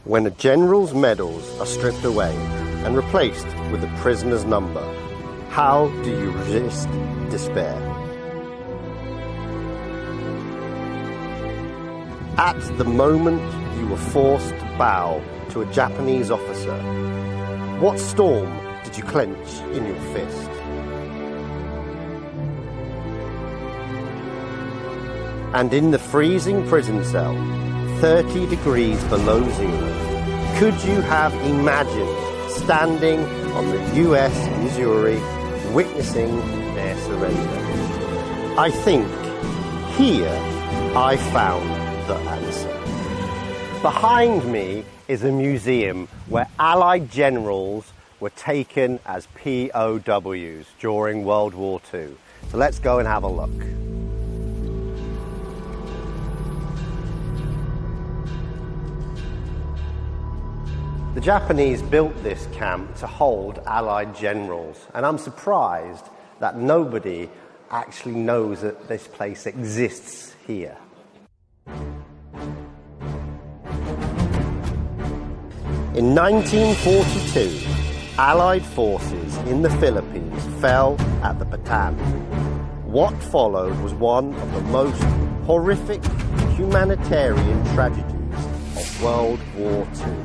When a general's medals are stripped away and replaced with a prisoner's number, how do you resist despair? At the moment you were forced to bow to a Japanese officer, what storm did you clench in your fist? And in the freezing prison cell, 30 degrees below zero, could you have imagined standing on the US Missouri witnessing their surrender? I think here I found the answer. Behind me is a museum where Allied generals were taken as POWs during World War II. So let's go and have a look. The Japanese built this camp to hold Allied generals, and I'm surprised that nobody actually knows that this place exists here. In 1942, Allied forces in the Philippines fell at the Bataan. What followed was one of the most horrific humanitarian tragedies of World War II.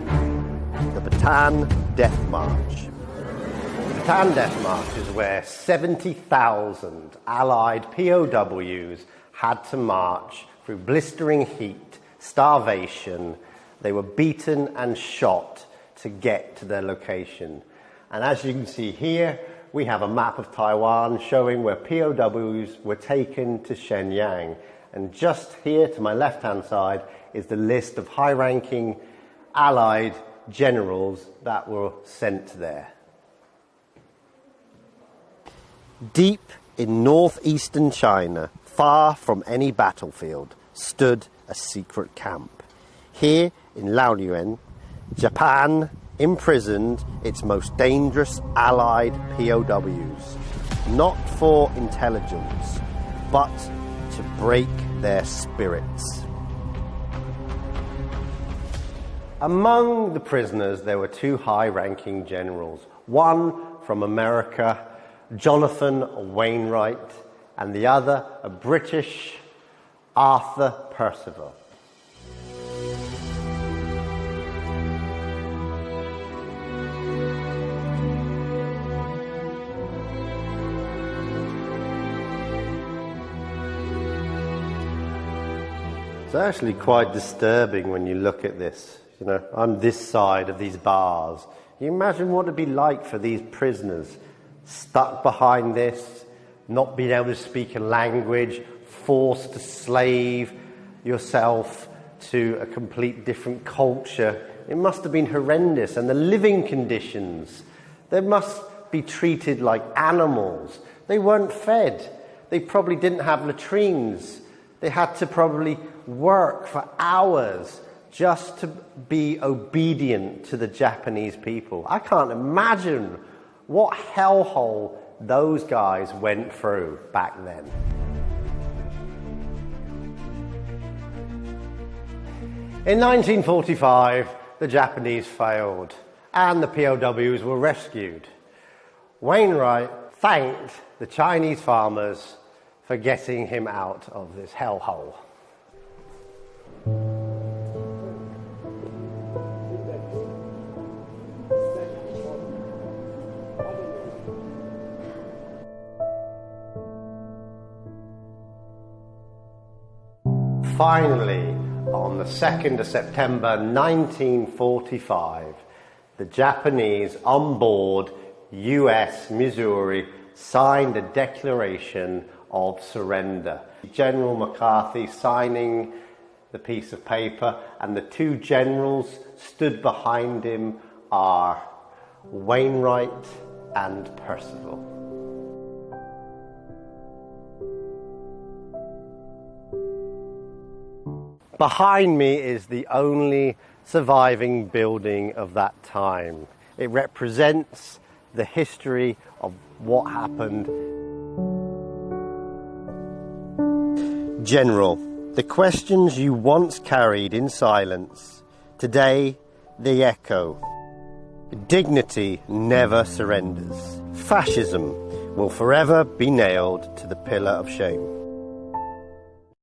The Bataan Death March. The Bataan Death March is where 70,000 Allied POWs had to march through blistering heat, starvation. They were beaten and shot to get to their location. And as you can see here, we have a map of Taiwan showing where POWs were taken to Shenyang. And just here to my left-hand side is the list of high-ranking Allied generals that were sent there. Deep in northeastern China, far from any battlefield, stood a secret camp. Here in辽源, Japan imprisoned its most dangerous Allied POWs, not for intelligence, but to break their spirits. Among the prisoners, there were two high-ranking generals, one from America, Jonathan Wainwright, and the other, a British, Arthur Percival. It's actually quite disturbing when you look at this. You know, on this side of these bars. Can you imagine what it'd be like for these prisoners stuck behind this, not being able to speak a language, forced to slave yourself to a complete different culture. It must have been horrendous. And the living conditions, they must be treated like animals. They weren't fed. They probably didn't have latrines. They had to probably work for hours just to be obedient to the Japanese people. I can't imagine what hellhole those guys went through back then. In 1945, the Japanese failed and the POWs were rescued. Wainwright thanked the Chinese farmers for getting him out of this hellhole. Finally, on the 2nd of September 1945, the Japanese on board US Missouri signed a declaration of surrender. General McCarthy signing the piece of paper, and the two generals stood behind him are Wainwright and Percival. Behind me is the only surviving building of that time. It represents the history of what happened. General, the questions you once carried in silence today the echo. Dignity never surrenders. Fascism will forever be nailed to the pillar of shame.